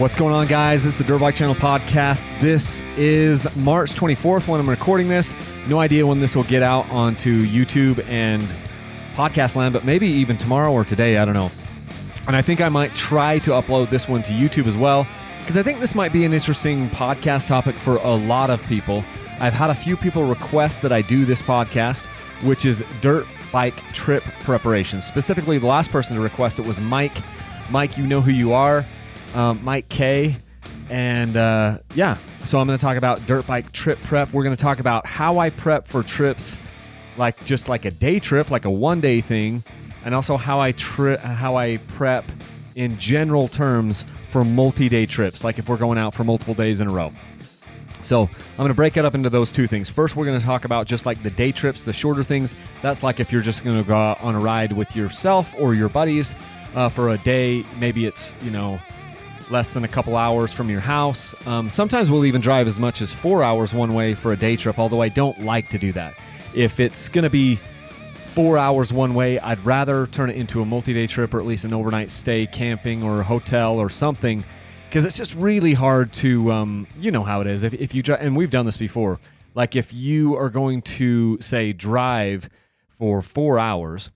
What's going on, guys? It's the Dirt Bike Channel podcast. This is March 24th when I'm recording this. No idea when this will get out onto YouTube and podcast land, but maybe even tomorrow or today, I don't know. And I think I might try to upload this one to YouTube as well, because I think this might be an interesting podcast topic for a lot of people. I've had a few people request that I do this podcast, which is dirt bike trip preparation. Specifically, the last person to request it was Mike. Mike, you know who you are. Mike K. And yeah, so I'm going to talk about dirt bike trip prep. We're going to talk about how I prep for trips, just like a day trip, like a one-day thing, and also how I prep in general terms for multi-day trips, like if we're going out for multiple days in a row. So I'm going to break it up into those two things. First, we're going to talk about just like the day trips, the shorter things. That's like if you're just going to go out on a ride with yourself or your buddies for a day. Maybe it's, less than a couple hours from your house. Sometimes we'll even drive as much as 4 hours one way for a day trip, although I don't like to do that. If it's going to be 4 hours one way, I'd rather turn it into a multi-day trip or at least an overnight stay camping or a hotel or something, because it's just really hard to, you know how it is. If you drive, and we've done this before, like if you are going to, say, drive for 4 hours,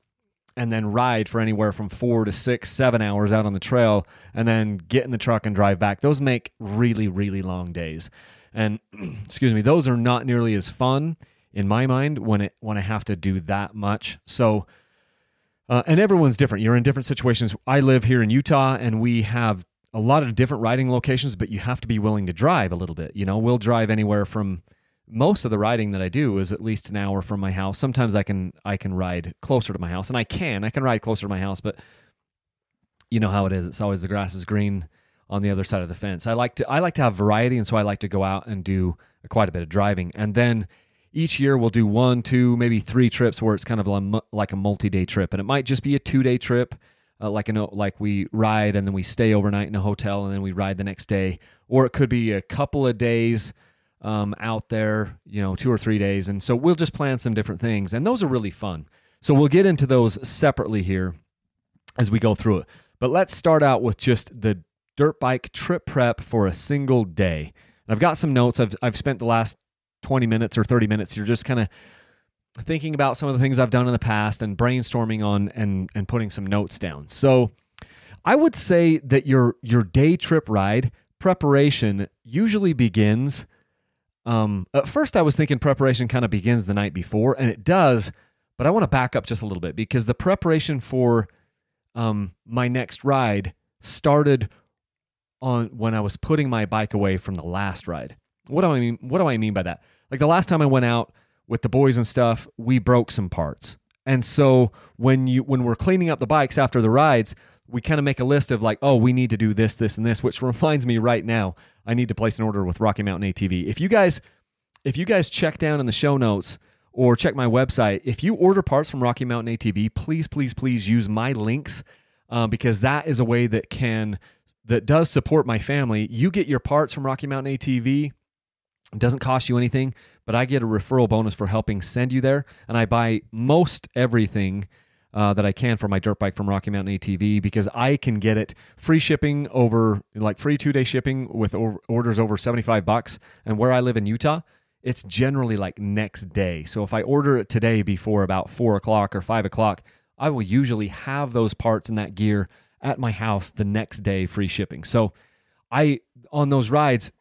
and then ride for anywhere from 4 to 6, 7 hours out on the trail, and then get in the truck and drive back. Those make really, really long days. And, excuse me, those are not nearly as fun in my mind when I have to do that much. So, and everyone's different. You're in different situations. I live here in Utah, and we have a lot of different riding locations, but you have to be willing to drive a little bit. We'll drive anywhere from... Most of the riding that I do is at least an hour from my house. Sometimes I can ride closer to my house, and I can ride closer to my house, but you know how it is. It's always the grass is green on the other side of the fence. I like to have variety, and so I like to go out and do quite a bit of driving. And then each year we'll do 1, 2, maybe 3 trips where it's kind of like a multi-day trip, and it might just be a 2-day trip, like we ride and then we stay overnight in a hotel and then we ride the next day, or it could be a couple of days out there, 2 or 3 days. And so we'll just plan some different things, and those are really fun. So we'll get into those separately here as we go through it. But let's start out with just the dirt bike trip prep for a single day. And I've got some notes. I've spent the last 20 minutes or 30 minutes here just kind of thinking about some of the things I've done in the past and brainstorming on and putting some notes down. So I would say that your day trip ride preparation usually begins... At first I was thinking preparation kind of begins the night before, and it does, but I want to back up just a little bit, because the preparation for my next ride started when I was putting my bike away from the last ride. What do I mean? What do I mean by that? Like the last time I went out with the boys and stuff, we broke some parts. And so when we're cleaning up the bikes after the rides, we kind of make a list of like, oh, we need to do this, this, and this, which reminds me right now, I need to place an order with Rocky Mountain ATV. If you guys check down in the show notes or check my website, if you order parts from Rocky Mountain ATV, please, please, please use my links, because that is a way that does support my family. You get your parts from Rocky Mountain ATV. It doesn't cost you anything, but I get a referral bonus for helping send you there, and I buy most everything that I can for my dirt bike from Rocky Mountain ATV, because I can get it free shipping free 2-day shipping with orders over $75. And where I live in Utah, it's generally like next day. So if I order it today before about 4 o'clock or 5 o'clock, I will usually have those parts and that gear at my house the next day, free shipping. So on those rides,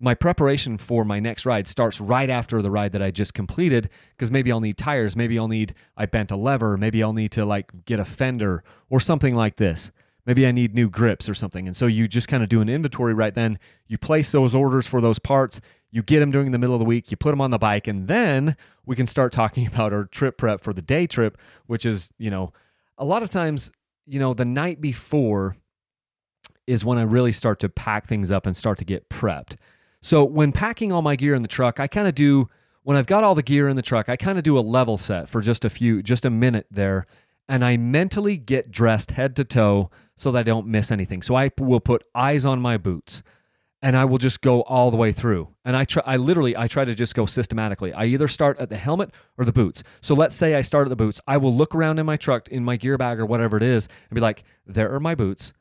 my preparation for my next ride starts right after the ride that I just completed, because maybe I'll need tires, I bent a lever, maybe I'll need to get a fender or something like this. Maybe I need new grips or something. And so you just kind of do an inventory right then. You place those orders for those parts, you get them during the middle of the week, you put them on the bike, and then we can start talking about our trip prep for the day trip, which is, a lot of times, the night before is when I really start to pack things up and start to get prepped. So when packing all my gear in the truck, when I've got all the gear in the truck, I kind of do a level set for just a minute there, and I mentally get dressed head to toe so that I don't miss anything. So I will put eyes on my boots, and I will just go all the way through. And I try to just go systematically. I either start at the helmet or the boots. So let's say I start at the boots. I will look around in my truck, in my gear bag or whatever it is, and be like, there are my boots.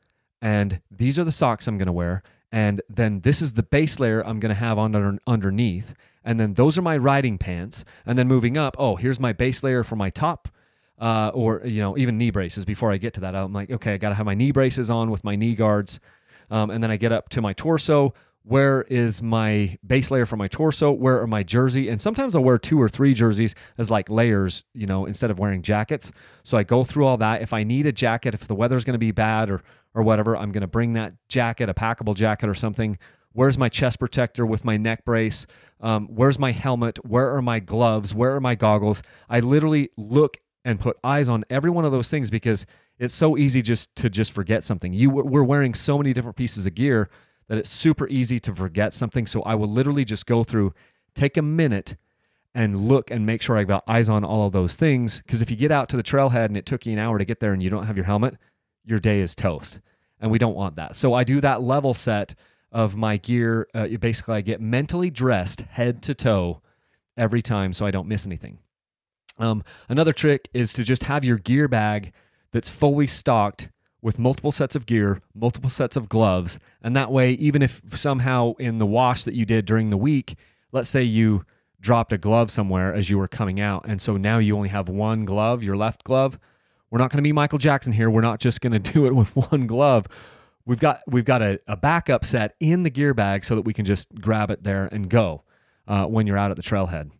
and these are the socks I'm going to wear, and then this is the base layer I'm going to have underneath, and then those are my riding pants, and then moving up, oh, here's my base layer for my top, or even knee braces. Before I get to that, I'm like, okay, I got to have my knee braces on with my knee guards, and then I get up to my torso. Where is my base layer for my torso? Where are my jersey? And sometimes I'll wear 2 or 3 jerseys as like layers, instead of wearing jackets. So I go through all that. If I need a jacket, if the weather's going to be bad or whatever, I'm going to bring that jacket, a packable jacket or something. Where's my chest protector with my neck brace? Where's my helmet? Where are my gloves? Where are my goggles? I literally look and put eyes on every one of those things because it's so easy to forget something. We're wearing so many different pieces of gear that it's super easy to forget something. So I will literally just go through, take a minute and look and make sure I've got eyes on all of those things. Because if you get out to the trailhead and it took you an hour to get there and you don't have your helmet, your day is toast. And we don't want that. So I do that level set of my gear. Basically, I get mentally dressed head to toe every time so I don't miss anything. Another trick is to just have your gear bag that's fully stocked with multiple sets of gear, multiple sets of gloves, and that way, even if somehow in the wash that you did during the week, let's say you dropped a glove somewhere as you were coming out, and so now you only have one glove, your left glove. We're not going to be Michael Jackson here. We're not just going to do it with one glove. We've got a backup set in the gear bag so that we can just grab it there and go when you're out at the trailhead.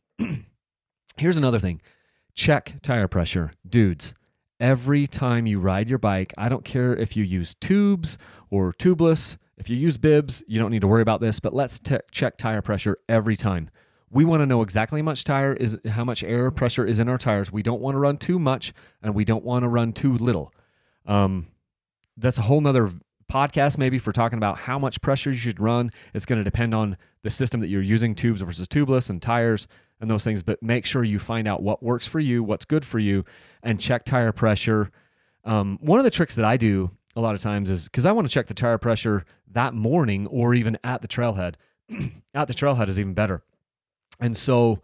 Here's another thing. Check tire pressure. Dudes, every time you ride your bike, I don't care if you use tubes or tubeless. If you use bibs, you don't need to worry about this, but let's check tire pressure every time. We want to know exactly how much air pressure is in our tires. We don't want to run too much, and we don't want to run too little. That's a whole nother podcast maybe for talking about how much pressure you should run. It's going to depend on the system that you're using, tubes versus tubeless and tires and those things, but make sure you find out what works for you, what's good for you, and check tire pressure. One of the tricks that I do a lot of times is, because I want to check the tire pressure that morning or even at the trailhead. At the trailhead is even better. And so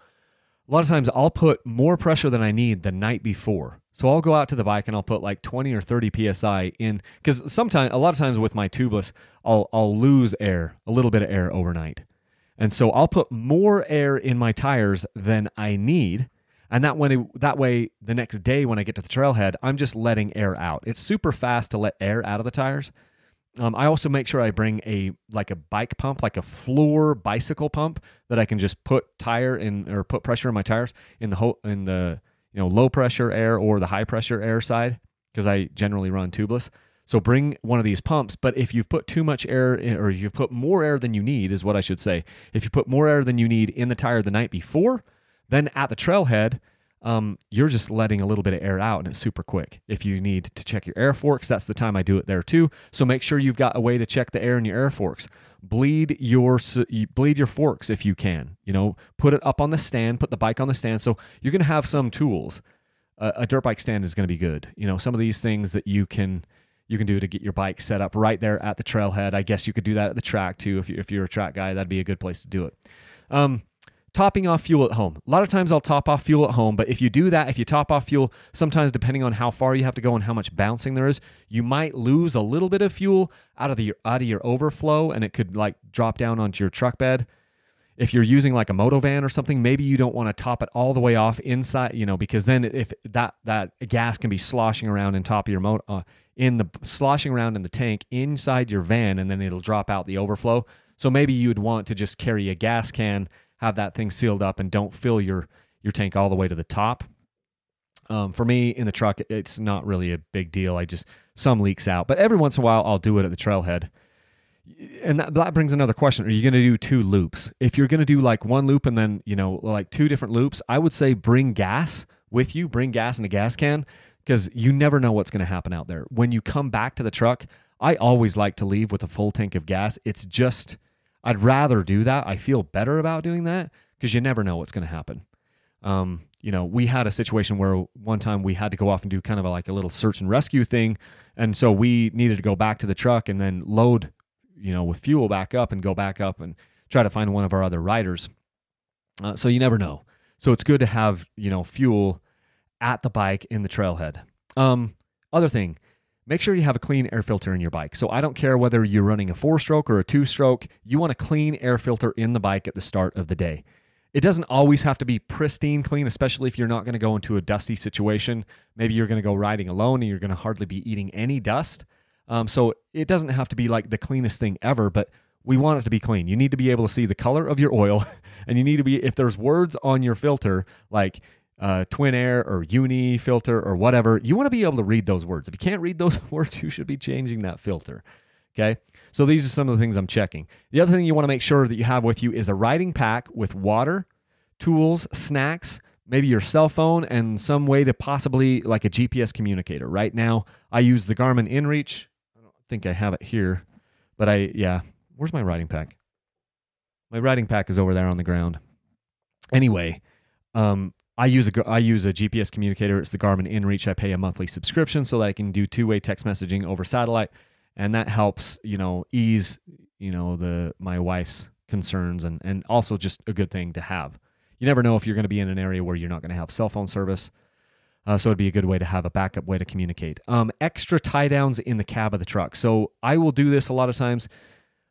a lot of times I'll put more pressure than I need the night before. So I'll go out to the bike and I'll put like 20 or 30 PSI in, because a lot of times with my tubeless, I'll lose air, a little bit of air overnight. And so I'll put more air in my tires than I need. And that way, the next day when I get to the trailhead, I'm just letting air out. It's super fast to let air out of the tires. I also make sure I bring a bike pump, like a floor bicycle pump that I can just put pressure in my tires in the low pressure air or the high pressure air side, because I generally run tubeless. So bring one of these pumps. But if you've put too much air or you've put more air than you need, is what I should say. If you put more air than you need in the tire the night before, then at the trailhead, you're just letting a little bit of air out, and it's super quick. If you need to check your air forks, that's the time I do it there too. So make sure you've got a way to check the air in your air forks. Bleed your forks if you can. Put it up on the stand, put the bike on the stand. So you're going to have some tools. A dirt bike stand is going to be good. Some of these things that you can do to get your bike set up right there at the trailhead. I guess you could do that at the track too. If you're a track guy, that'd be a good place to do it. Topping off fuel at home. A lot of times I'll top off fuel at home, but if you do that, if you top off fuel, sometimes depending on how far you have to go and how much bouncing there is, you might lose a little bit of fuel out of your overflow, and it could drop down onto your truck bed. If you're using like a moto van or something, maybe you don't want to top it all the way off inside, because then if that gas can be sloshing around in top of your motor, sloshing around in the tank inside your van, and then it'll drop out the overflow. So maybe you'd want to just carry a gas can, have that thing sealed up, and don't fill your tank all the way to the top. For me, in the truck, it's not really a big deal. Some leaks out. But every once in a while, I'll do it at the trailhead. And that brings another question. Are you going to do 2 loops? If you're going to do like one loop and then, 2 different loops, I would say bring gas with you. Bring gas in a gas can, because you never know what's going to happen out there. When you come back to the truck, I always like to leave with a full tank of gas. I'd rather do that. I feel better about doing that because you never know what's going to happen. We had a situation where one time we had to go off and do kind of a little search and rescue thing. And so we needed to go back to the truck and then load, with fuel back up and go back up and try to find one of our other riders. So you never know. So it's good to have, fuel at the bike in the trailhead. Other thing, make sure you have a clean air filter in your bike. So I don't care whether you're running a 4-stroke or a 2-stroke, you want a clean air filter in the bike at the start of the day. It doesn't always have to be pristine clean, especially if you're not going to go into a dusty situation. Maybe you're going to go riding alone and you're going to hardly be eating any dust. So it doesn't have to be like the cleanest thing ever, but we want it to be clean. You need to be able to see the color of your oil, and you need to be, if there's words on your filter like Twin Air or Uni filter or whatever, you want to be able to read those words. If you can't read those words, you should be changing that filter. Okay. So these are some of the things I'm checking. The other thing you want to make sure that you have with you is a riding pack with water, tools, snacks, maybe your cell phone, and some way to possibly like a GPS communicator. Right now, I use the Garmin InReach. I don't think I have it here, but where's my riding pack? My riding pack is over there on the ground. Anyway, I use a GPS communicator. It's the Garmin InReach. I pay a monthly subscription so that I can do two-way text messaging over satellite, and that helps, ease, my wife's concerns, and also just a good thing to have. You never know if you're going to be in an area where you're not going to have cell phone service, so it'd be a good way to have a backup way to communicate. Extra tie downs in the cab of the truck. So I will do this a lot of times.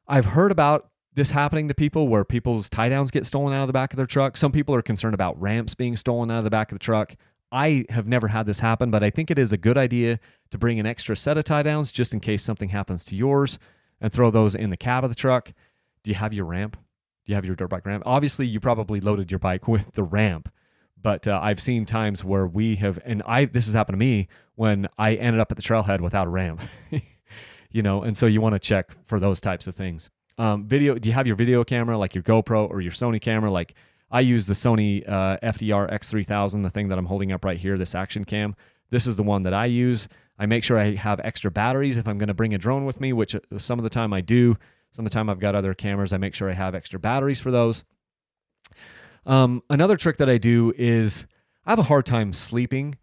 I've heard about this happening to people where people's tie downs get stolen out of the back of their truck. Some people are concerned about ramps being stolen out of the back of the truck. I have never had this happen, but I think it is a good idea to bring an extra set of tie downs just in case something happens to yours, and throw those in the cab of the truck. Do you have your ramp? Do you have your dirt bike ramp? Obviously, you probably loaded your bike with the ramp, but I've seen times where we have, and this has happened to me when I ended up at the trailhead without a ramp, and so you want to check for those types of things. Video, do you have your video camera, like your GoPro or your Sony camera? Like I use the Sony FDR X3000, the thing that I'm holding up right here, this action cam. This is the one that I use. I make sure I have extra batteries if I'm going to bring a drone with me, which some of the time I do. Some of the time I've got other cameras. I make sure I have extra batteries for those. Another trick that I do is I have a hard time sleeping,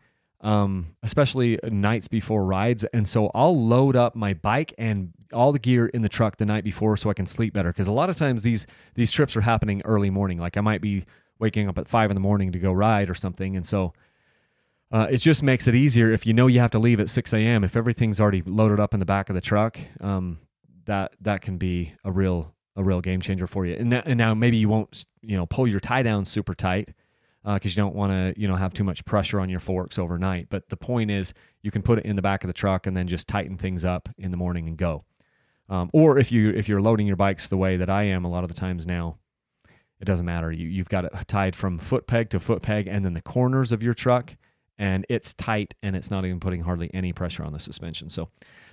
especially nights before rides. And so I'll load up my bike and all the gear in the truck the night before so I can sleep better. Because a lot of times these trips are happening early morning. Like I might be waking up at 5 a.m. to go ride or something. And so it just makes it easier if you have to leave at 6 a.m. If everything's already loaded up in the back of the truck, that can be a real game changer for you. And now maybe you won't pull your tie down super tight because you don't want to have too much pressure on your forks overnight. But the point is you can put it in the back of the truck and then just tighten things up in the morning and go. Or if you're loading your bikes the way that I am a lot of the times now, it doesn't matter. You've got it tied from foot peg to foot peg and then the corners of your truck, and it's tight and it's not even putting hardly any pressure on the suspension. So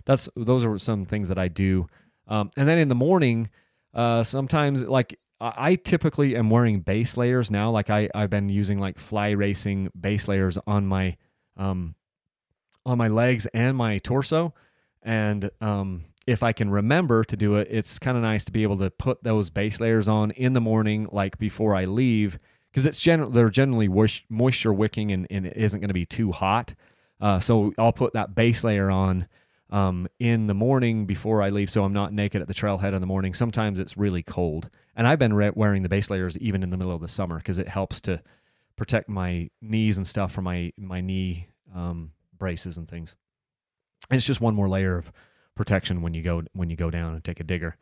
those are some things that I do. And then in the morning, sometimes like I typically am wearing base layers now. Like I've been using like fly racing base layers on my legs and my torso. And if I can remember to do it, it's kind of nice to be able to put those base layers on in the morning, like before I leave, because they're generally moisture wicking and it isn't going to be too hot. So I'll put that base layer on in the morning before I leave, so I'm not naked at the trailhead in the morning. Sometimes it's really cold, and I've been wearing the base layers even in the middle of the summer because it helps to protect my knees and stuff from my knee braces and things. And it's just one more layer of protection when you go down and take a digger.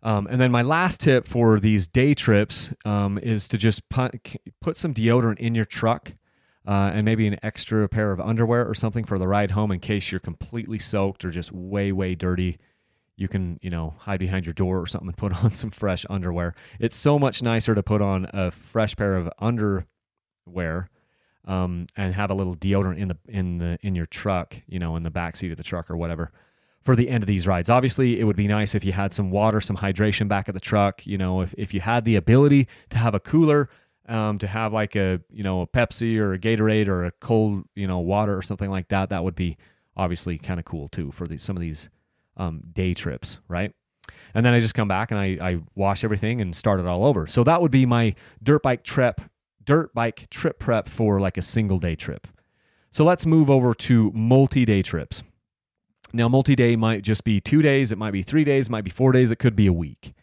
And then my last tip for these day trips is to just put some deodorant in your truck. And maybe an extra pair of underwear or something for the ride home in case you're completely soaked or just way, way dirty. You can, hide behind your door or something and put on some fresh underwear. It's so much nicer to put on a fresh pair of underwear and have a little deodorant in your truck, in the back seat of the truck or whatever for the end of these rides. Obviously, it would be nice if you had some water, some hydration back at the truck. If you had the ability to have a cooler, to have like a Pepsi or a Gatorade or a cold water or something like that, that would be obviously kind of cool too for some of these day trips, right? And then I just come back and I wash everything and start it all over. So that would be my dirt bike trip prep for like a single day trip. So let's move over to multi-day trips. Now multi-day might just be 2 days, it might be 3 days, it might be 4 days, it could be a week.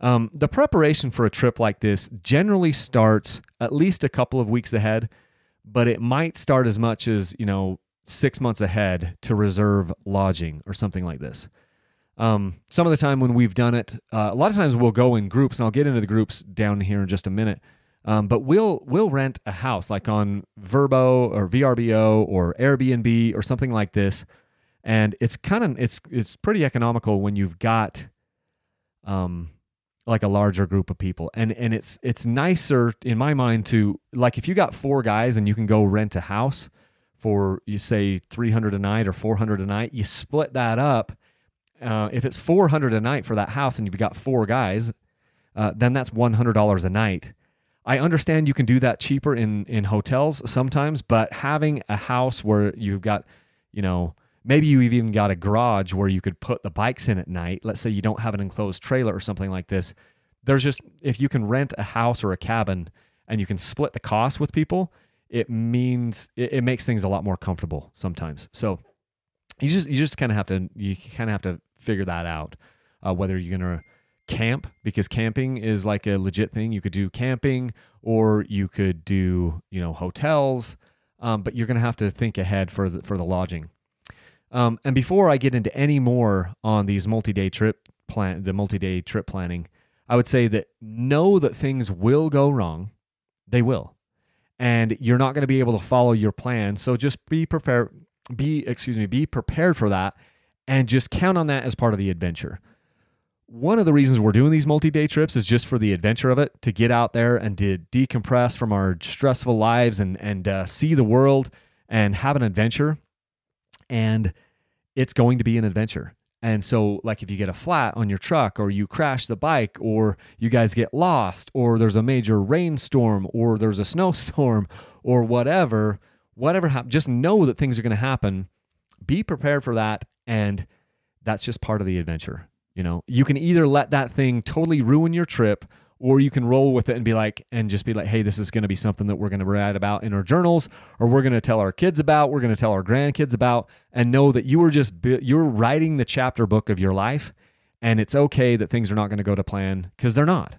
The preparation for a trip like this generally starts at least a couple of weeks ahead, but it might start as much as, 6 months ahead to reserve lodging or something like this. Some of the time when we've done it, a lot of times we'll go in groups, and I'll get into the groups down here in just a minute. But we'll rent a house like on Vrbo or VRBO or Airbnb or something like this, and it's pretty economical when you've got like a larger group of people, and it's nicer in my mind to, like, if you got 4 guys and you can go rent a house for, you say, $300 a night or $400 a night, you split that up. If it's $400 a night for that house and you've got 4 guys, then that's $100 a night. I understand you can do that cheaper in hotels sometimes, but having a house where you've got, maybe you've even got a garage where you could put the bikes in at night. Let's say you don't have an enclosed trailer or something like this. If you can rent a house or a cabin and you can split the cost with people, it means it makes things a lot more comfortable sometimes. So you just kind of have to figure that out, whether you're going to camp, because camping is like a legit thing. You could do camping, or you could do hotels, but you're going to have to think ahead for the lodging. And before I get into any more on these multi-day trip planning, I would say that know that things will go wrong. They will, and you're not going to be able to follow your plan. So just be prepared for that, and just count on that as part of the adventure. One of the reasons we're doing these multi-day trips is just for the adventure of it, to get out there and to decompress from our stressful lives and see the world and have an adventure. And it's going to be an adventure. And so, like, if you get a flat on your truck, or you crash the bike, or you guys get lost, or there's a major rainstorm, or there's a snowstorm, or whatever happens, just know that things are going to happen. Be prepared for that, and that's just part of the adventure. You can either let that thing totally ruin your trip, or you can roll with it and just be like, hey, this is going to be something that we're going to write about in our journals, or we're going to tell our kids about, we're going to tell our grandkids about, and know that you're writing the chapter book of your life, and it's okay that things are not going to go to plan, because they're not.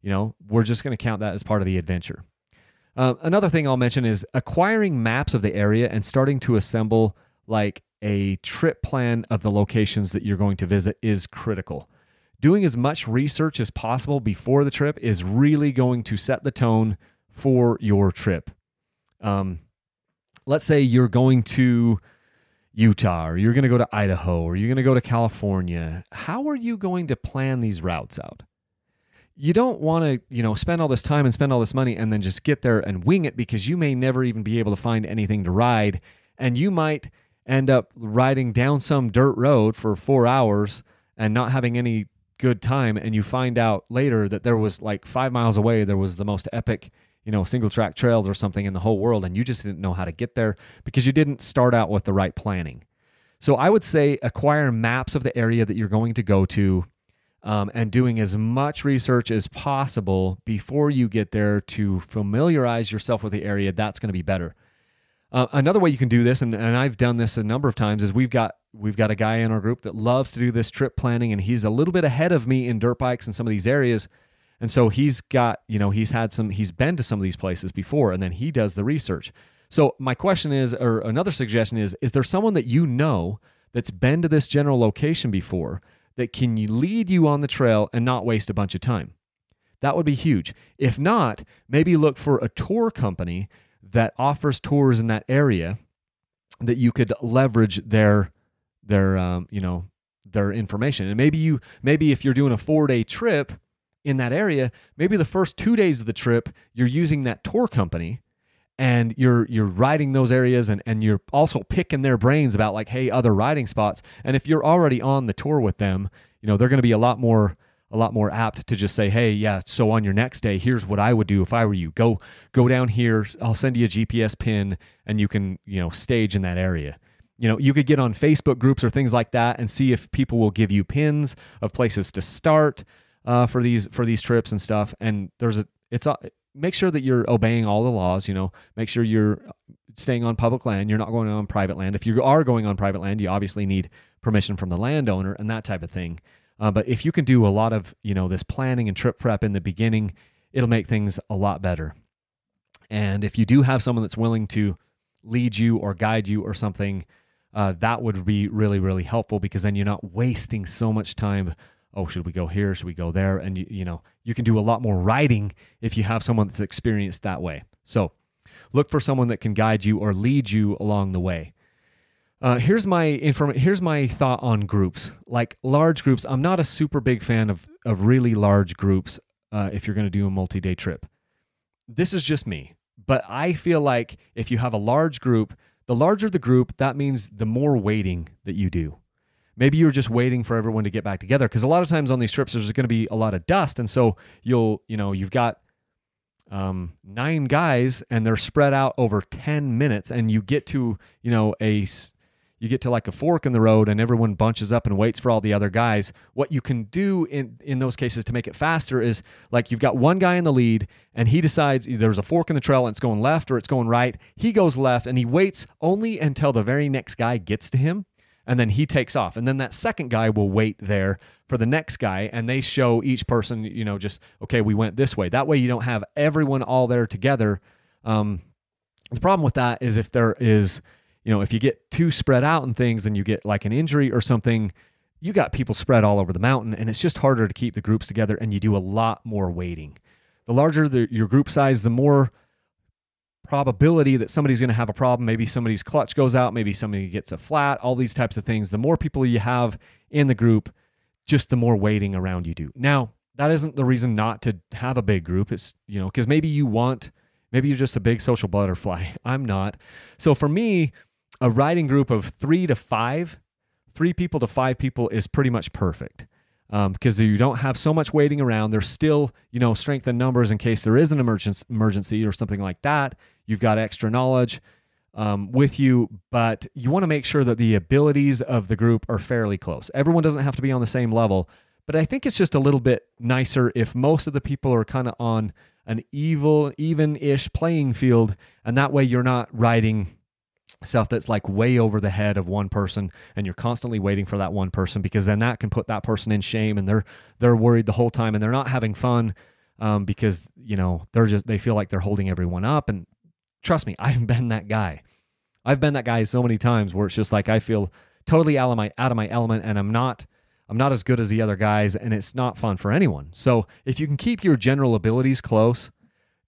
We're just going to count that as part of the adventure. Another thing I'll mention is acquiring maps of the area and starting to assemble like a trip plan of the locations that you're going to visit is critical. Doing as much research as possible before the trip is really going to set the tone for your trip. Let's say you're going to Utah, or you're going to go to Idaho, or you're going to go to California. How are you going to plan these routes out? You don't want to, spend all this time and spend all this money and then just get there and wing it, because you may never even be able to find anything to ride, and you might end up riding down some dirt road for 4 hours and not having any good time, and you find out later that there was, like, 5 miles away, there was the most epic, single track trails or something in the whole world, and you just didn't know how to get there because you didn't start out with the right planning. So I would say acquire maps of the area that you're going to go to, and doing as much research as possible before you get there to familiarize yourself with the area. That's going to be better. Another way you can do this, and I've done this a number of times, is we've got a guy in our group that loves to do this trip planning, and he's a little bit ahead of me in dirt bikes in some of these areas. And so he's got, he's been to some of these places before, and then he does the research. So my question is, or another suggestion is there someone that that's been to this general location before that can lead you on the trail and not waste a bunch of time? That would be huge. If not, maybe look for a tour company that offers tours in that area that you could leverage their information. And maybe if you're doing a 4-day trip in that area, maybe the first 2 days of the trip, you're using that tour company and you're riding those areas, and you're also picking their brains about, like, hey, other riding spots. And if you're already on the tour with them, they're going to be a lot more apt to just say, hey, yeah, so on your next day, here's what I would do if I were you. Go down here. I'll send you a GPS pin, and you can, stage in that area. You could get on Facebook groups or things like that and see if people will give you pins of places to start for these trips and stuff. And make sure that you're obeying all the laws. Make sure you're staying on public land. You're not going on private land. If you are going on private land, you obviously need permission from the landowner and that type of thing. But if you can do a lot of, this planning and trip prep in the beginning, it'll make things a lot better. And if you do have someone that's willing to lead you or guide you or something, that would be really, really helpful, because then you're not wasting so much time. Oh, should we go here? Should we go there? And you can do a lot more riding if you have someone that's experienced that way. So look for someone that can guide you or lead you along the way. Here's my thought on groups. Like large groups, I'm not a super big fan of really large groups if you're going to do a multi-day trip. This is just me, but I feel like if you have a large group, the larger the group, that means the more waiting that you do. Maybe you're just waiting for everyone to get back together, because a lot of times on these trips there's going to be a lot of dust, and so you've got 9 guys and they're spread out over 10 minutes, and you get to like a fork in the road and everyone bunches up and waits for all the other guys. What you can do in those cases to make it faster is, like, you've got one guy in the lead and he decides there's a fork in the trail and it's going left or it's going right. He goes left and he waits only until the very next guy gets to him, and then he takes off. And then that second guy will wait there for the next guy, and they show each person, just, okay, we went this way. That way you don't have everyone all there together. The problem with that is if there is, if you get too spread out and things, then you get like an injury or something. You got people spread all over the mountain, and it's just harder to keep the groups together, and you do a lot more waiting. The larger your group size, the more probability that somebody's going to have a problem. Maybe somebody's clutch goes out, maybe somebody gets a flat, all these types of things. The more people you have in the group, just the more waiting around you do. Now, that isn't the reason not to have a big group. It's, because maybe you're just a big social butterfly. I'm not. So for me, a riding group of 3 to 5 people to 5 people is pretty much perfect, because you don't have so much waiting around. There's still, strength in numbers in case there is an emergency or something like that. You've got extra knowledge with you, but you want to make sure that the abilities of the group are fairly close. Everyone doesn't have to be on the same level, but I think it's just a little bit nicer if most of the people are kind of on an even-ish playing field, and that way you're not riding stuff that's like way over the head of one person and you're constantly waiting for that one person, because then that can put that person in shame, and they're worried the whole time and they're not having fun because they feel like they're holding everyone up. And trust me, I've been that guy so many times where it's just like I feel totally out of my element, and I'm not as good as the other guys, and it's not fun for anyone. So if you can keep your general abilities close,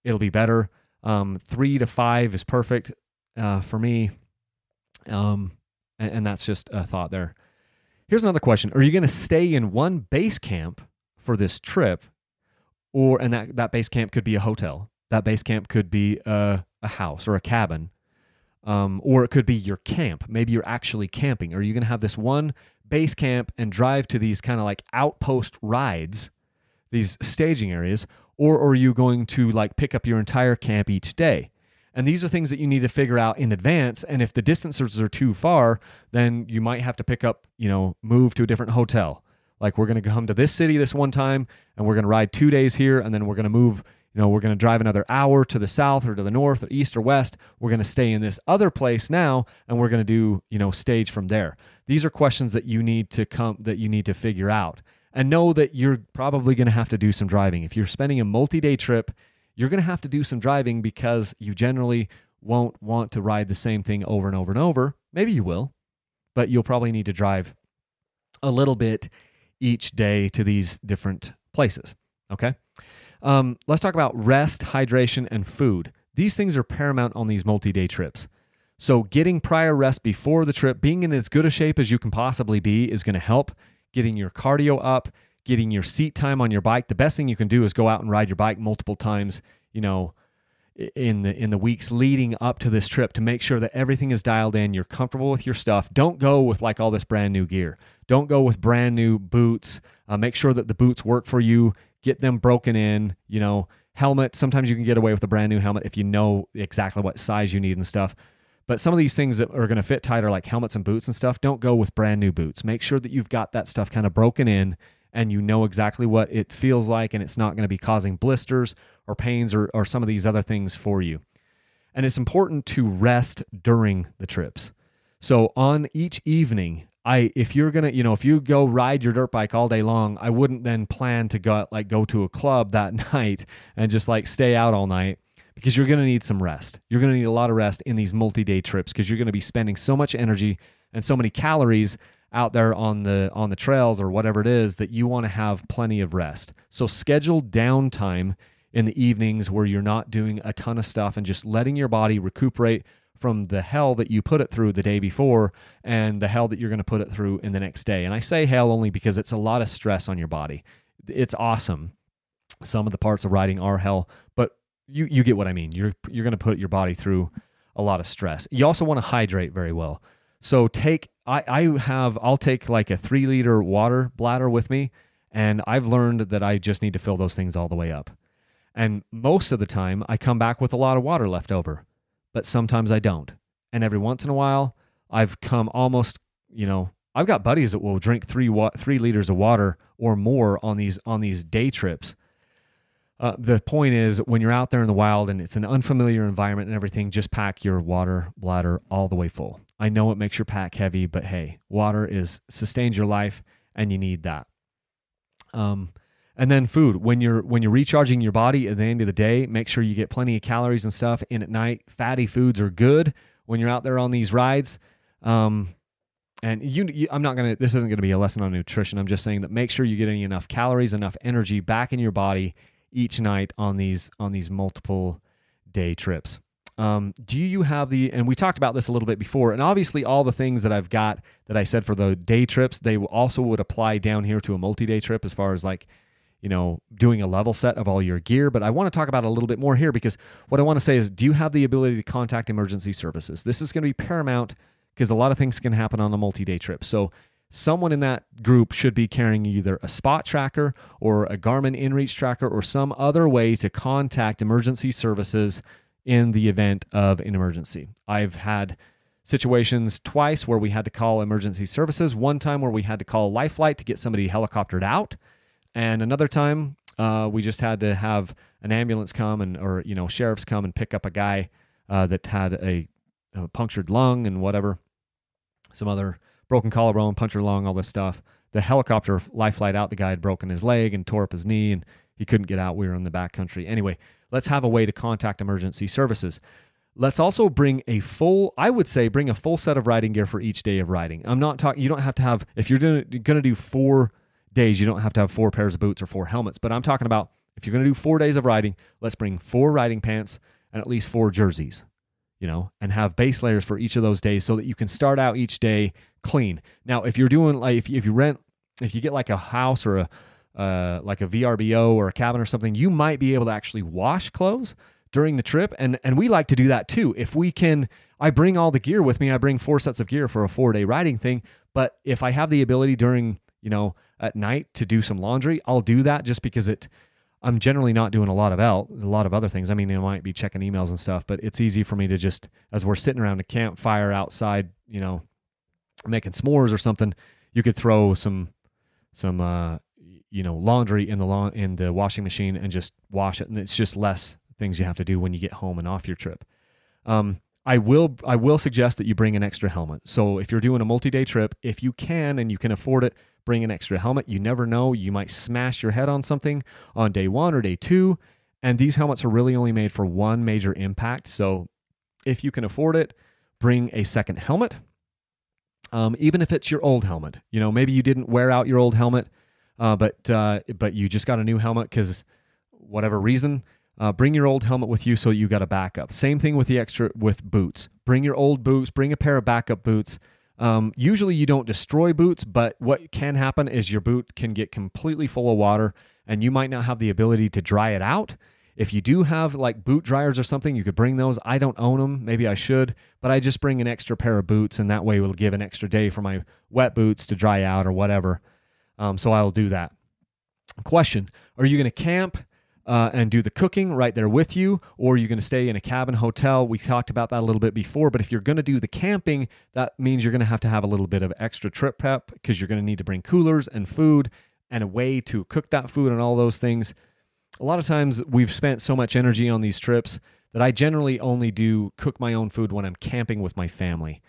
it'll be better. 3 to 5 is perfect for me. And that's just a thought there. Here's another question. Are you going to stay in one base camp for this trip? And that base camp could be a hotel. That base camp could be a house or a cabin. Or it could be your camp. Maybe you're actually camping. Are you going to have this one base camp and drive to these kind of like outpost rides, these staging areas? Or are you going to like pick up your entire camp each day? And these are things that you need to figure out in advance. And if the distances are too far, then you might have to pick up, move to a different hotel. Like, we're going to come to this city this one time, and we're going to ride 2 days here, and then we're going to move, we're going to drive another hour to the south or to the north or east or west. We're going to stay in this other place now, and we're going to do, stage from there. These are questions that you need to figure out. And know that you're probably going to have to do some driving. If you're spending a multi-day trip, you're going to have to do some driving, because you generally won't want to ride the same thing over and over and over. Maybe you will, but you'll probably need to drive a little bit each day to these different places, okay? Let's talk about rest, hydration, and food. These things are paramount on these multi-day trips. So getting prior rest before the trip, being in as good a shape as you can possibly be, is going to help. Getting your cardio up, getting your seat time on your bike. The best thing you can do is go out and ride your bike multiple times, in the weeks leading up to this trip, to make sure that everything is dialed in. You're comfortable with your stuff. Don't go with like all this brand new gear. Don't go with brand new boots. Make sure that the boots work for you. Get them broken in, helmet. Sometimes you can get away with a brand new helmet if you know exactly what size you need and stuff. But some of these things that are going to fit tighter, like helmets and boots and stuff, don't go with brand new boots. Make sure that you've got that stuff kind of broken in, and you know exactly what it feels like, and it's not going to be causing blisters or pains or some of these other things for you. And it's important to rest during the trips. So on each evening, if you're going to, if you go ride your dirt bike all day long, I wouldn't then plan to go to a club that night and just like stay out all night. because you're going to need some rest. You're going to need a lot of rest in these multi-day trips because you're going to be spending so much energy and so many calories out there on the trails or whatever it is that you want to have plenty of rest. So schedule downtime in the evenings where you're not doing a ton of stuff and just letting your body recuperate from the hell that you put it through the day before and the hell that you're going to put it through in the next day. And I say hell only because it's a lot of stress on your body. It's awesome. Some of the parts of riding are hell, but you get what I mean. You're going to put your body through a lot of stress. You also want to hydrate very well. So I'll take like a 3-liter water bladder with me, and I've learned that I just need to fill those things all the way up. And most of the time I come back with a lot of water left over. But sometimes I don't. And every once in a while, I've come almost, I've got buddies that will drink 3 liters of water or more on these day trips. The point is, when you're out there in the wild and it's an unfamiliar environment and everything, just pack your water bladder all the way full. I know it makes your pack heavy, but hey, water sustains your life, and you need that. And then food. When you're recharging your body at the end of the day, make sure you get plenty of calories and stuff in at night. Fatty foods are good when you're out there on these rides. And this isn't gonna be a lesson on nutrition. I'm just saying that make sure you're getting enough calories, enough energy back in your body each night on these multiple day trips. Do you have and we talked about this a little bit before, and obviously all the things that I've got that I said for the day trips, they also would apply down here to a multi-day trip as far as like, doing a level set of all your gear. But I want to talk about it a little bit more here because what I want to say is, do you have the ability to contact emergency services? This is going to be paramount because a lot of things can happen on a multi-day trip. So someone in that group should be carrying either a spot tracker or a Garmin InReach tracker or some other way to contact emergency services in the event of an emergency. I've had situations twice where we had to call emergency services. One time where we had to call Life Flight to get somebody helicoptered out. And another time, we just had to have an ambulance come or sheriffs come and pick up a guy that had a punctured lung and whatever, some other broken collarbone, punctured lung, all this stuff. The helicopter Life Flight out, the guy had broken his leg and tore up his knee, and he couldn't get out. We were in the backcountry. Anyway, let's have a way to contact emergency services. Let's also bring a full set of riding gear for each day of riding. I'm not talking, you don't have to have, if you're going to do 4 days, you don't have to have 4 pairs of boots or 4 helmets. But I'm talking about if you're going to do 4 days of riding, let's bring 4 riding pants and at least 4 jerseys, and have base layers for each of those days so that you can start out each day clean. Now, if you're doing like, if you get like a house or like a VRBO or a cabin or something, you might be able to actually wash clothes during the trip. And we like to do that too. If we can, I bring all the gear with me. I bring 4 sets of gear for a 4-day riding thing. But if I have the ability during, at night to do some laundry, I'll do that just because I'm generally not doing a lot of other things. I mean, I might be checking emails and stuff, but it's easy for me to just, as we're sitting around a campfire outside, making s'mores or something, you could throw some laundry in the washing machine and just wash it. And it's just less things you have to do when you get home and off your trip. I will suggest that you bring an extra helmet. So if you're doing a multi-day trip, if you can and you can afford it, bring an extra helmet. You never know. You might smash your head on something on day 1 or day 2. And these helmets are really only made for one major impact. So if you can afford it, bring a second helmet. Even if it's your old helmet, maybe you didn't wear out your old helmet, but you just got a new helmet because whatever reason, bring your old helmet with you so you got a backup. Same thing with boots. Bring your old boots, bring a pair of backup boots. Usually you don't destroy boots, but what can happen is your boot can get completely full of water and you might not have the ability to dry it out. If you do have like boot dryers or something, you could bring those. I don't own them. Maybe I should, but I just bring an extra pair of boots and that way we'll give an extra day for my wet boots to dry out or whatever. So I'll do that. Question, are you going to camp and do the cooking right there with you, or are you going to stay in a cabin hotel? We talked about that a little bit before, but if you're going to do the camping, that means you're going to have a little bit of extra trip prep because you're going to need to bring coolers and food and a way to cook that food and all those things. A lot of times we've spent so much energy on these trips that I generally only do cook my own food when I'm camping with my family.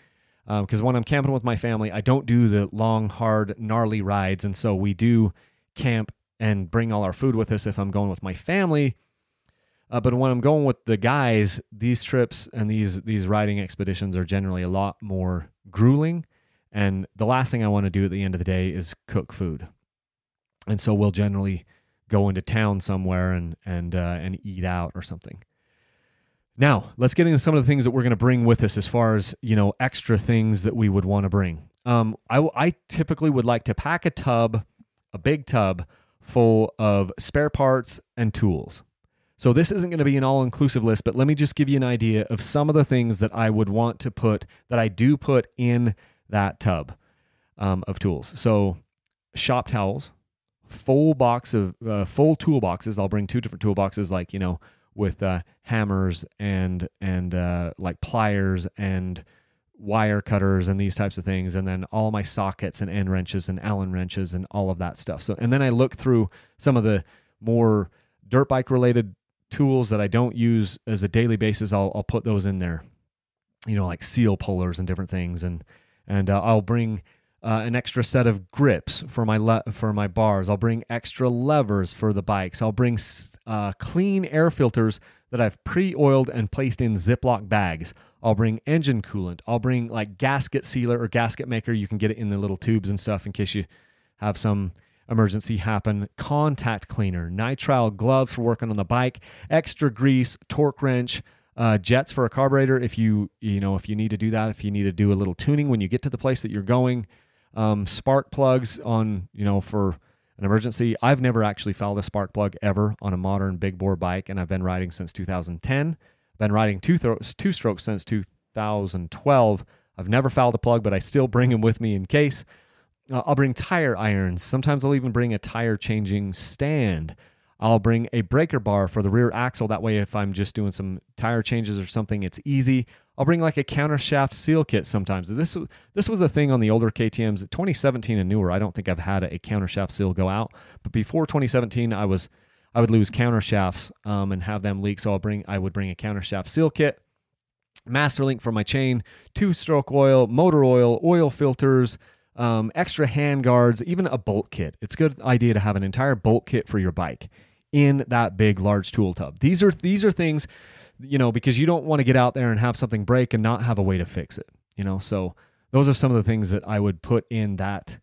Because when I'm camping with my family, I don't do the long, hard, gnarly rides, and so we do camp and bring all our food with us if I'm going with my family. But when I'm going with the guys, these trips and these riding expeditions are generally a lot more grueling. And the last thing I want to do at the end of the day is cook food. And so we'll generally go into town somewhere and eat out or something. Now, let's get into some of the things that we're going to bring with us as far as, extra things that we would want to bring. I typically would like to pack a big tub full of spare parts and tools. So this isn't going to be an all-inclusive list, but let me just give you an idea of some of the things that I would want to put, that I do put in that tub of tools. So shop towels, full toolboxes. I'll bring 2 different toolboxes, like, with hammers and like pliers and wire cutters and these types of things, and then all my sockets and end wrenches and Allen wrenches and all of that stuff. So, and then I look through some of the more dirt bike related tools that I don't use as a daily basis. I'll put those in there, like seal pullers and different things, and I'll bring an extra set of grips for my bars. I'll bring extra levers for the bikes. I'll bring clean air filters that I've pre-oiled and placed in Ziploc bags. I'll bring engine coolant. I'll bring like gasket sealer or gasket maker. You can get it in the little tubes and stuff in case you have some emergency happen. Contact cleaner, nitrile gloves for working on the bike, extra grease, torque wrench, jets for a carburetor if you need to do that, if you need to do a little tuning when you get to the place that you're going. Spark plugs on, for an emergency. I've never actually fouled a spark plug ever on a modern big bore bike, and I've been riding since 2010. I've been riding two strokes since 2012. I've never fouled a plug, but I still bring them with me in case. I'll bring tire irons. Sometimes I'll even bring a tire changing stand. I'll bring a breaker bar for the rear axle. That way, if I'm just doing some tire changes or something, it's easy. I'll bring like a countershaft seal kit sometimes. This was a thing on the older KTMs. 2017 and newer, I don't think I've had a countershaft seal go out. But before 2017, I would lose countershafts and have them leak. So I would bring a countershaft seal kit, master link for my chain, 2-stroke oil, motor oil filters, extra hand guards, even a bolt kit. It's a good idea to have an entire bolt kit for your bike in that big, large tool tub. These are things, because you don't want to get out there and have something break and not have a way to fix it, So those are some of the things that I would put in that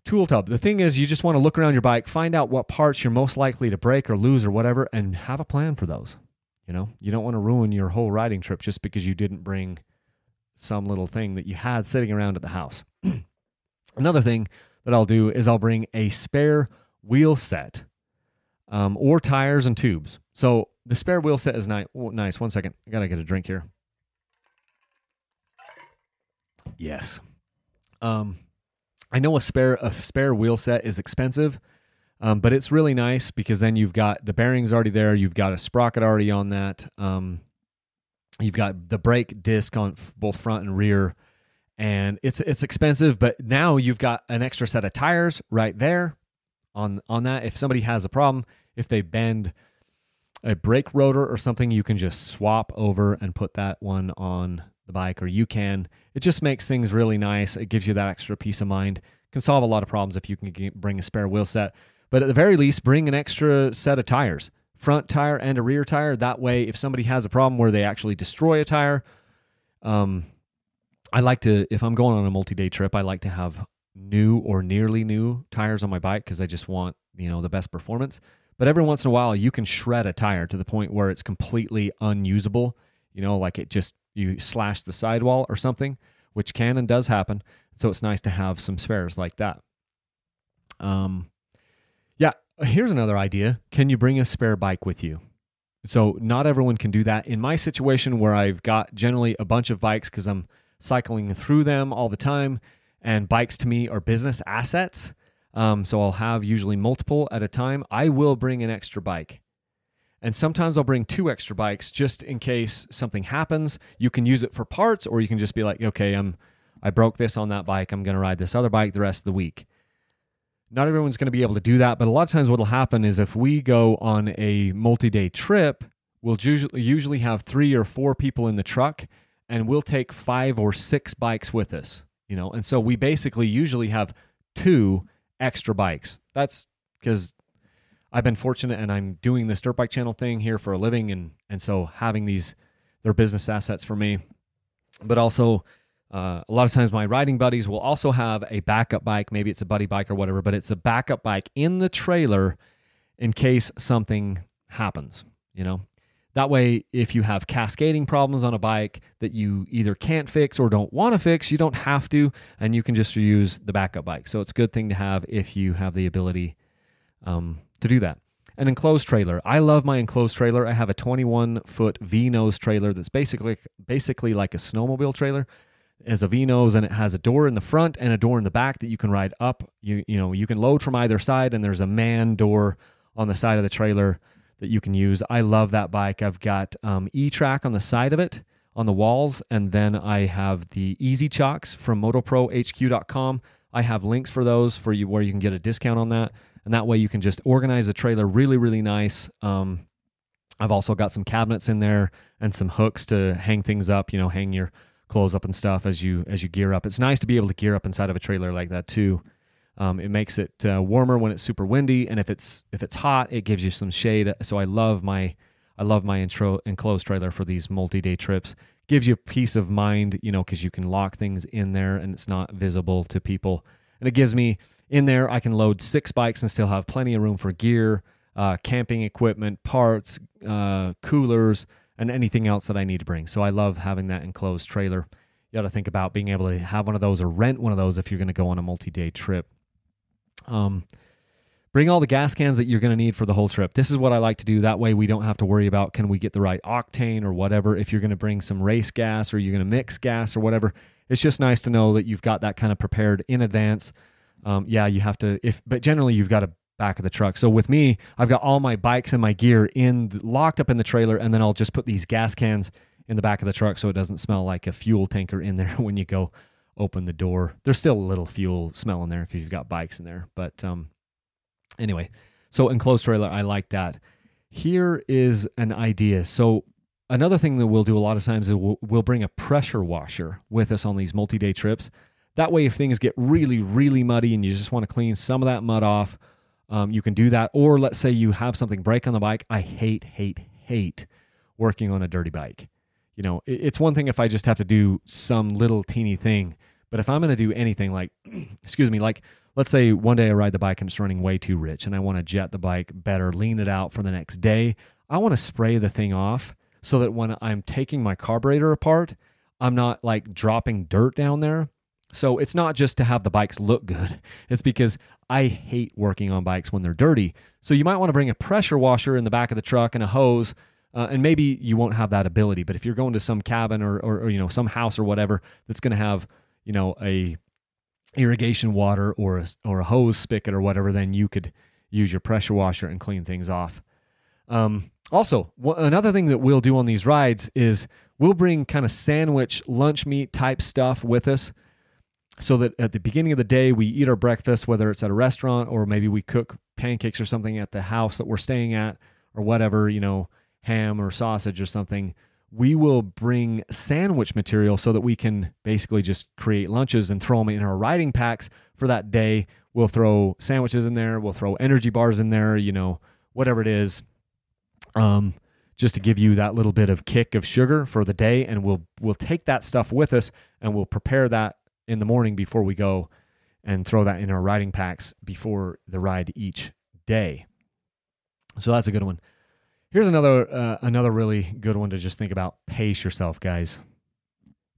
tool tub. The thing is, you just want to look around your bike, find out what parts you're most likely to break or lose or whatever, and have a plan for those. You don't want to ruin your whole riding trip just because you didn't bring some little thing that you had sitting around at the house. Another thing that I'll do is I'll bring a spare wheel set or tires and tubes. So the spare wheel set is nice. Oh, nice. 1 second. I got to get a drink here. Yes. I know a spare wheel set is expensive, but it's really nice because then you've got the bearings already there. You've got a sprocket already on that. You've got the brake disc on both front and rear. And it's expensive, but now you've got an extra set of tires right there on that. If somebody has a problem, if they bend a brake rotor or something, you can just swap over and put that one on the bike, or you can. It just makes things really nice. It gives you that extra peace of mind. Can solve a lot of problems if you can bring a spare wheel set. But at the very least, bring an extra set of tires, front tire and a rear tire. That way, if somebody has a problem where they actually destroy a tire, I like to, if I'm going on a multi-day trip, I like to have new or nearly new tires on my bike because I just want, the best performance. But every once in a while, you can shred a tire to the point where it's completely unusable, like you slash the sidewall or something, which can and does happen. So it's nice to have some spares like that. Yeah, here's another idea. Can you bring a spare bike with you? So not everyone can do that. In my situation where I've got generally a bunch of bikes because I'm cycling through them all the time, and bikes to me are business assets. So I'll have usually multiple at a time. I will bring an extra bike. And sometimes I'll bring 2 extra bikes just in case something happens. You can use it for parts, or you can just be like, okay, I broke this on that bike. I'm going to ride this other bike the rest of the week. Not everyone's going to be able to do that, but a lot of times what will happen is if we go on a multi-day trip, we'll usually have 3 or 4 people in the truck, and we'll take 5 or 6 bikes with us, And so we basically usually have 2 extra bikes. That's because I've been fortunate, and I'm doing this dirt bike channel thing here for a living, and so having they're business assets for me. But also, a lot of times my riding buddies will also have a backup bike. Maybe it's a buddy bike or whatever, but it's a backup bike in the trailer in case something happens, That way, if you have cascading problems on a bike that you either can't fix or don't want to fix, you don't have to, and you can just use the backup bike. So it's a good thing to have if you have the ability to do that. An enclosed trailer. I love my enclosed trailer. I have a 21-foot V-nose trailer that's basically like a snowmobile trailer. It has a V-nose, and it has a door in the front and a door in the back that you can ride up. You can load from either side, and there's a man door on the side of the trailer that you can use. I love that bike. I've got E-Track on the side of it, on the walls, and then I have the Easy Chocks from motoprohq.com. I have links for those for you where you can get a discount on that, and that way you can just organize the trailer really, really nice. I've also got some cabinets in there and some hooks to hang things up, hang your clothes up and stuff as you gear up. It's nice to be able to gear up inside of a trailer like that too. It makes it warmer when it's super windy, and if it's hot, it gives you some shade. So I love my enclosed trailer for these multi-day trips. Gives you peace of mind, because you can lock things in there and it's not visible to people. And it gives me in there, I can load 6 bikes and still have plenty of room for gear, camping equipment, parts, coolers, and anything else that I need to bring. So I love having that enclosed trailer. You got to think about being able to have one of those or rent one of those if you're going to go on a multi-day trip. Bring all the gas cans that you're going to need for the whole trip. This is what I like to do. That way we don't have to worry about, can we get the right octane or whatever. If you're going to bring some race gas or you're going to mix gas or whatever, it's just nice to know that you've got that kind of prepared in advance. You have to, but generally you've got a back of the truck. So with me, I've got all my bikes and my gear locked up in the trailer, and then I'll just put these gas cans in the back of the truck so it doesn't smell like a fuel tanker in there when you go open the door. There's still a little fuel smell in there because you've got bikes in there. But anyway, so enclosed trailer, I like that. Here is an idea. So another thing that we'll do a lot of times is we'll bring a pressure washer with us on these multi-day trips. That way, if things get really, really muddy and you just want to clean some of that mud off, you can do that. Or let's say you have something break on the bike. I hate working on a dirty bike. It's one thing if I just have to do some little teeny thing, but if I'm going to do anything like, like let's say one day I ride the bike and it's running way too rich and I want to jet the bike better, lean it out for the next day, I want to spray the thing off so that when I'm taking my carburetor apart, I'm not like dropping dirt down there. So it's not just to have the bikes look good. It's because I hate working on bikes when they're dirty. So you might want to bring a pressure washer in the back of the truck and a hose, and maybe you won't have that ability. But if you're going to some cabin or some house or whatever that's going to have a irrigation water or a hose spigot or whatever, then you could use your pressure washer and clean things off. Also, another thing that we'll do on these rides is we'll bring kind of sandwich, lunch meat type stuff with us, so that at the beginning of the day, we eat our breakfast, whether it's at a restaurant or maybe we cook pancakes or something at the house that we're staying at or whatever, ham or sausage or something. We will bring sandwich material so that we can basically just create lunches and throw them in our riding packs for that day. We'll throw sandwiches in there. We'll throw energy bars in there, whatever it is, just to give you that little bit of kick of sugar for the day. And we'll take that stuff with us and we'll prepare that in the morning before we go and throw that in our riding packs before the ride each day. So that's a good one. Here's another really good one to just think about. Pace yourself, guys.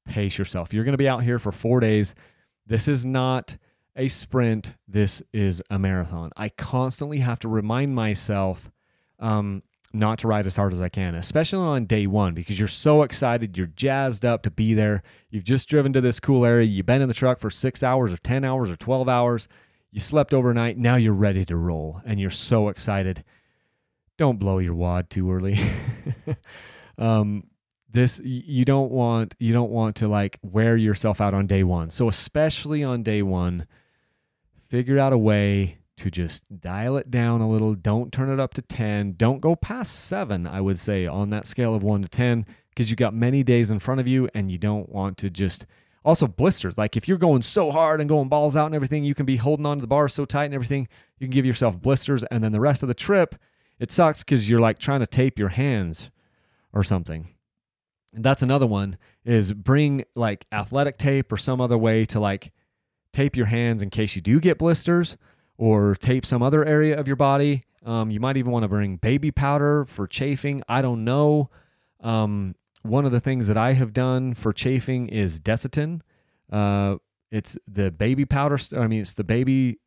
Pace yourself. You're going to be out here for 4 days. This is not a sprint. This is a marathon. I constantly have to remind myself not to ride as hard as I can, especially on day one, because you're so excited. You're jazzed up to be there. You've just driven to this cool area. You've been in the truck for 6 hours or 10 hours or 12 hours. You slept overnight. Now you're ready to roll, and you're so excited. Don't blow your wad too early. You don't want to like wear yourself out on day one. So especially on day one, figure out a way to just dial it down a little. Don't turn it up to 10. Don't go past 7, I would say, on that scale of 1 to 10, because you've got many days in front of you and you don't want to just, Also blisters. Like if you're going so hard and going balls out and everything, you can be holding onto the bar so tight and everything, you can give yourself blisters. And then the rest of the trip, it sucks because you're like trying to tape your hands or something. And that's another one, is bring like athletic tape or some other way to like tape your hands in case you do get blisters, or tape some other area of your body. You might even want to bring baby powder for chafing. I don't know. One of the things that I have done for chafing is Desitin. It's the baby powder. It's the baby,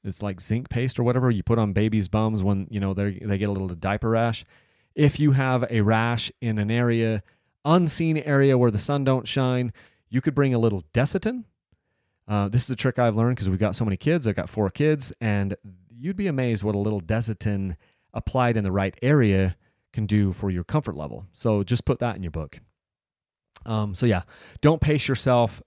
it's like zinc paste or whatever you put on babies' bums when, they get a little diaper rash. If you have a rash in an area, unseen area where the sun don't shine, you could bring a little Desitin. This is a trick I've learned because we've got so many kids. I've got 4 kids, and you'd be amazed what a little Desitin applied in the right area can do for your comfort level. So just put that in your book. So yeah, don't pace yourself.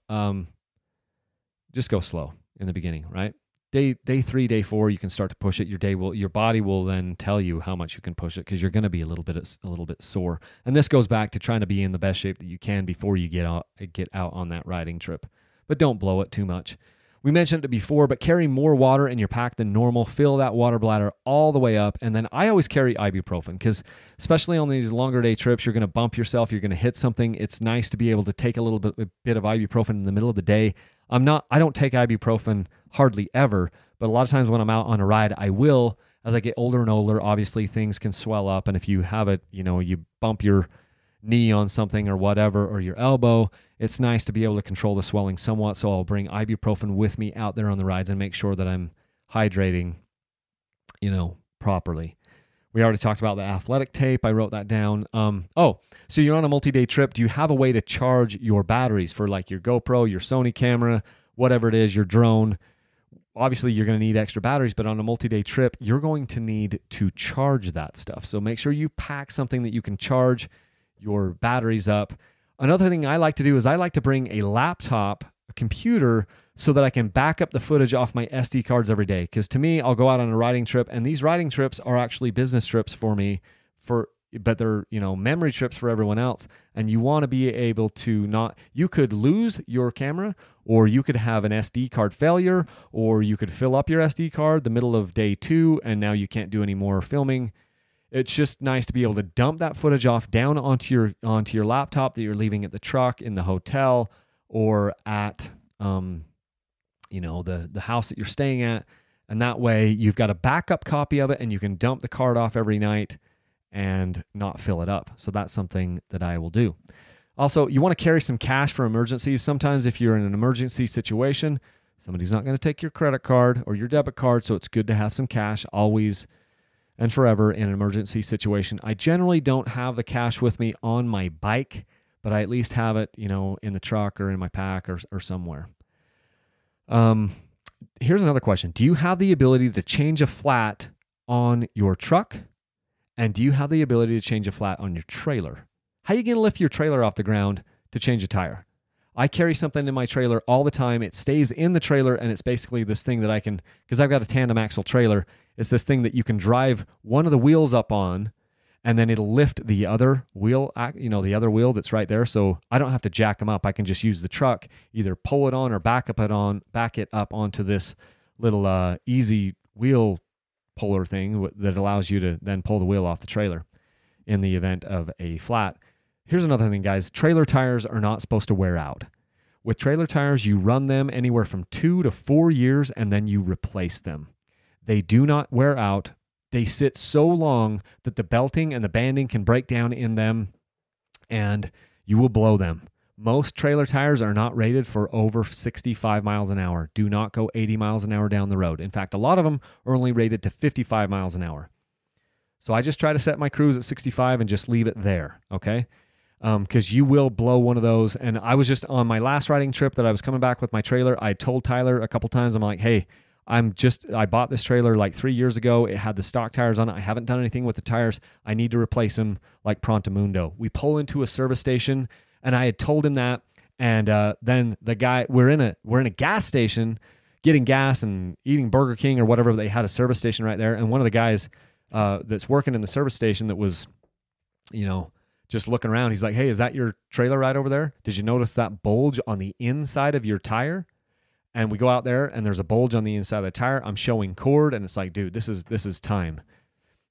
Just go slow in the beginning, right? Day 3, day 4, you can start to push it. Your body will then tell you how much you can push it because you're going to be a little bit sore. And this goes back to trying to be in the best shape that you can before you get out on that riding trip. But don't blow it too much. We mentioned it before, but carry more water in your pack than normal. Fill that water bladder all the way up. And then I always carry ibuprofen because especially on these longer day trips, you're going to bump yourself. You're going to hit something. It's nice to be able to take a bit of ibuprofen in the middle of the day. I don't take ibuprofen hardly ever, but a lot of times when I'm out on a ride, I will. As I get older and older, obviously things can swell up. And if you have it, you bump your knee on something or whatever, or your elbow, it's nice to be able to control the swelling somewhat. So I'll bring ibuprofen with me out there on the rides and make sure that I'm hydrating, properly. We already talked about the athletic tape. I wrote that down. So you're on a multi-day trip. Do you have a way to charge your batteries for like your GoPro, your Sony camera, whatever it is, your drone? Obviously, you're going to need extra batteries, but on a multi-day trip, you're going to need to charge that stuff. So make sure you pack something that you can charge your batteries up. Another thing I like to do is I like to bring a laptop, a computer, so that I can back up the footage off my SD cards every day. Because to me, I'll go out on a riding trip, and these riding trips are actually business trips for me, but they're memory trips for everyone else. And you want to be able to you could lose your camera, or you could have an SD card failure, or you could fill up your SD card the middle of day 2, and now you can't do any more filming. It's just nice to be able to dump that footage off down onto your laptop that you're leaving at the truck, in the hotel, or at the house that you're staying at. And that way you've got a backup copy of it, and you can dump the card off every night and not fill it up. So that's something that I will do. Also, you want to carry some cash for emergencies. Sometimes if you're in an emergency situation, somebody's not going to take your credit card or your debit card, so it's good to have some cash always and forever in an emergency situation. I generally don't have the cash with me on my bike, but I at least have it, in the truck or in my pack or somewhere. Here's another question. Do you have the ability to change a flat on your truck? And do you have the ability to change a flat on your trailer? How are you going to lift your trailer off the ground to change a tire? I carry something in my trailer all the time. It stays in the trailer, and it's basically this thing that I can, because I've got a tandem axle trailer, it's this thing that you can drive one of the wheels up on, and then it'll lift the other wheel, the other wheel that's right there. So I don't have to jack them up. I can just use the truck, either pull it on or back it up onto this little easy wheel puller thing that allows you to then pull the wheel off the trailer in the event of a flat. Here's another thing, guys. Trailer tires are not supposed to wear out. With trailer tires, you run them anywhere from 2 to 4 years, and then you replace them. They do not wear out. They sit so long that the belting and the banding can break down in them, and you will blow them. Most trailer tires are not rated for over 65 miles an hour. Do not go 80 miles an hour down the road. In fact, a lot of them are only rated to 55 miles an hour. So I just try to set my cruise at 65 and just leave it there, okay? Because you will blow one of those. And I was just on my last riding trip that I was coming back with my trailer. I told Tyler a couple times, I'm like, hey, I bought this trailer like 3 years ago. It had the stock tires on it. I haven't done anything with the tires. I need to replace them like pronto. We pull into a service station, and I had told him that. And then the guy, we're in a gas station getting gas and eating Burger King or whatever. They had a service station right there. And one of the guys that's working in the service station that was, just looking around. He's like, hey, is that your trailer right over there? Did you notice that bulge on the inside of your tire? And we go out there and there's a bulge on the inside of the tire. I'm showing cord and it's like, dude, this is time.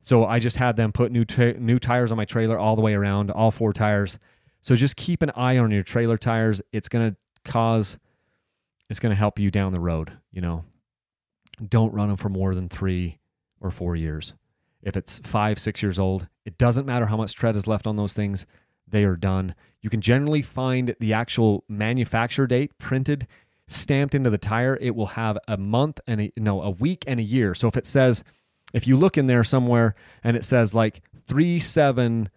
So I just had them put new tires on my trailer all the way around, all 4 tires. So just keep an eye on your trailer tires. It's going to help you down the road. Don't run them for more than 3 or 4 years. If it's 5, 6 years old, it doesn't matter how much tread is left on those things. They are done. You can generally find the actual manufacture date printed, stamped into the tire. It will have a week and a year. So if you look in there somewhere and it says like 37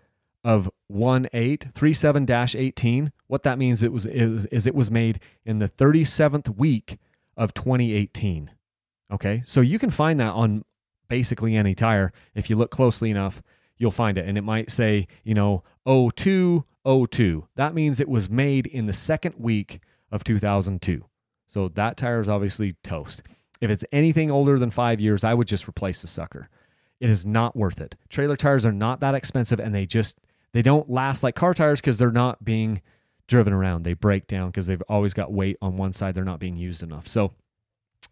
of 18, 37-18, what that means it was made in the 37th week of 2018. Okay, so you can find that on basically any tire. If you look closely enough, you'll find it. And it might say, 0202. That means it was made in the second week of 2002. So that tire is obviously toast. If it's anything older than 5 years, I would just replace the sucker. It is not worth it. Trailer tires are not that expensive, and they don't last like car tires because they're not being driven around. They break down because they've always got weight on one side. They're not being used enough. So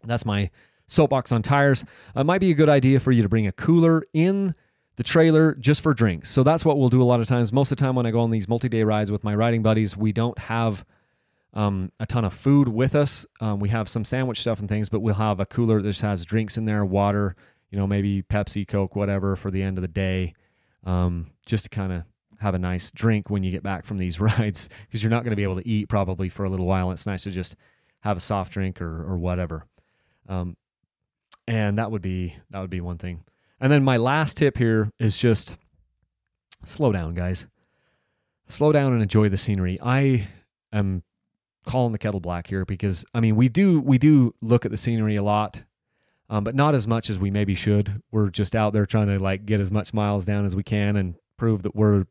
that's my soapbox on tires. It might be a good idea for you to bring a cooler in the trailer just for drinks. So that's what we'll do a lot of times. Most of the time when I go on these multi-day rides with my riding buddies, we don't have a ton of food with us. We have some sandwich stuff and things, but we'll have a cooler that just has drinks in there, water, maybe Pepsi, Coke, whatever for the end of the day, just to kind of have a nice drink when you get back from these rides, because you're not going to be able to eat probably for a little while. It's nice to just have a soft drink or whatever. And that would be one thing. And then my last tip here is just slow down, guys. Slow down and enjoy the scenery. I am calling the kettle black here because, we do look at the scenery a lot, but not as much as we maybe should. We're just out there trying to get as much miles down as we can and prove that we're,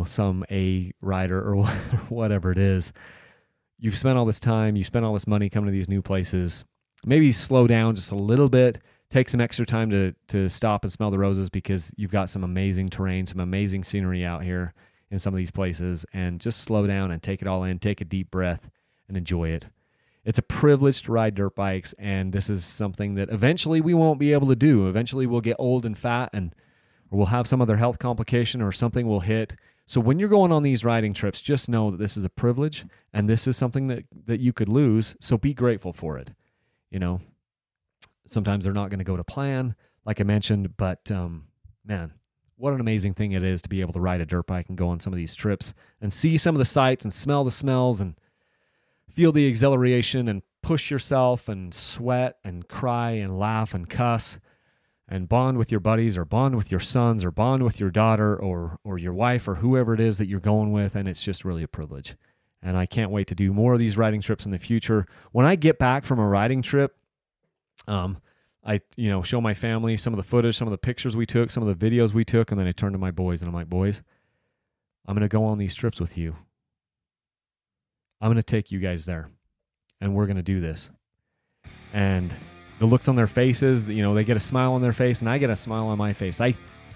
some A rider or whatever it is. You've spent all this time, you spent all this money coming to these new places. Maybe slow down just a little bit. Take some extra time to stop and smell the roses, because you've got some amazing terrain, some amazing scenery out here in some of these places, and just slow down and take it all in, take a deep breath and enjoy it. It's a privilege to ride dirt bikes, and this is something that eventually we won't be able to do. Eventually we'll get old and fat, or we'll have some other health complication, or something will hit. So when you're going on these riding trips, just know that this is a privilege, and this is something that you could lose, so be grateful for it. Sometimes they're not going to go to plan, like I mentioned, but man, what an amazing thing it is to be able to ride a dirt bike and go on some of these trips and see some of the sights and smell the smells and feel the exhilaration and push yourself and sweat and cry and laugh and cuss and bond with your buddies, or bond with your sons, or bond with your daughter, or your wife, or whoever it is that you're going with. And it's just really a privilege. And I can't wait to do more of these riding trips in the future. When I get back from a riding trip, I show my family some of the footage, some of the pictures we took, some of the videos we took, and then I turn to my boys and I'm like, boys, I'm going to go on these trips with you. I'm going to take you guys there, and we're going to do this. And the looks on their faces, they get a smile on their face, and I get a smile on my face.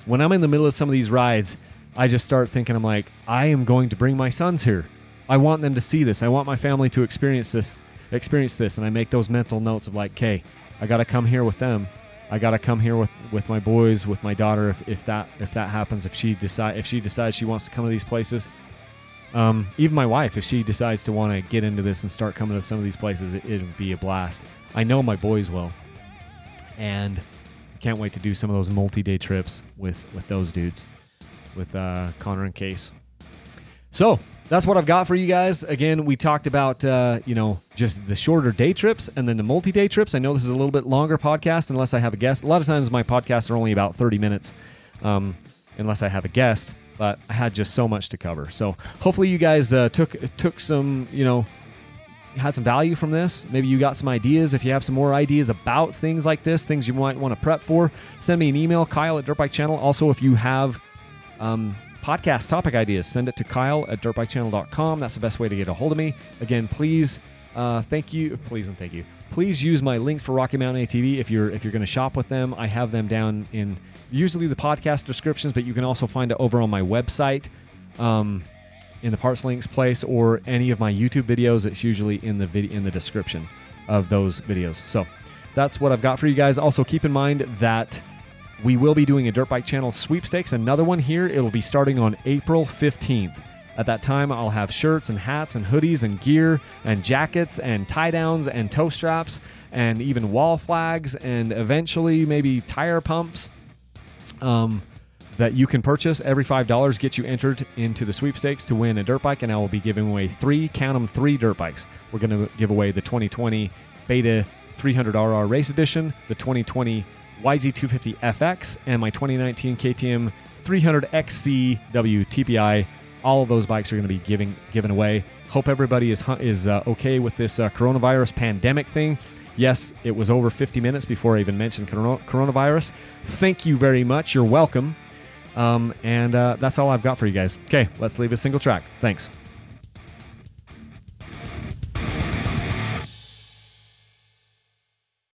When I'm in the middle of some of these rides, I just start thinking, I'm like, I am going to bring my sons here. I want them to see this. I want my family to experience this. And I make those mental notes of like, okay, I got to come here with them. I got to come here with my boys, with my daughter. If that happens, if she decides she wants to come to these places, even my wife, if she decides to want to get into this and start coming to some of these places, it'll be a blast. I know my boys will, and I can't wait to do some of those multi-day trips with those dudes, with Connor and Case. So that's what I've got for you guys. Again, we talked about, just the shorter day trips and then the multi-day trips. I know this is a little bit longer podcast unless I have a guest. A lot of times my podcasts are only about 30 minutes unless I have a guest, but I had just so much to cover. So hopefully you guys took some, had some value from this. Maybe you got some ideas. If you have some more ideas about things like this, things you might want to prep for, send me an email, Kyle@DirtBikeChannel. Also, if you have podcast topic ideas, send it to Kyle@DirtBikeChannel.com. That's the best way to get a hold of me. Again, please Thank you. Please and thank you. Please use my links for Rocky Mountain ATV if you're going to shop with them. I have them down in usually the podcast descriptions, but you can also find it over on my website in the parts links place, or any of my YouTube videos. It's usually in the description of those videos. So that's what I've got for you guys. Also, keep in mind that we will be doing a Dirt Bike Channel sweepstakes, another one here. It'll be starting on April 15th. At that time, I'll have shirts and hats and hoodies and gear and jackets and tie-downs and toe straps and even wall flags and eventually maybe tire pumps that you can purchase. Every $5 gets you entered into the sweepstakes to win a dirt bike, and I will be giving away three dirt bikes. We're going to give away the 2020 Beta 300RR Race Edition, the 2020 YZ250 FX, and my 2019 KTM 300XC WTPI. All of those bikes are going to be given away. Hope everybody is okay with this coronavirus pandemic thing. Yes, it was over 50 minutes before I even mentioned coronavirus. Thank you very much. You're welcome. And that's all I've got for you guys. Okay, let's leave a single track. Thanks.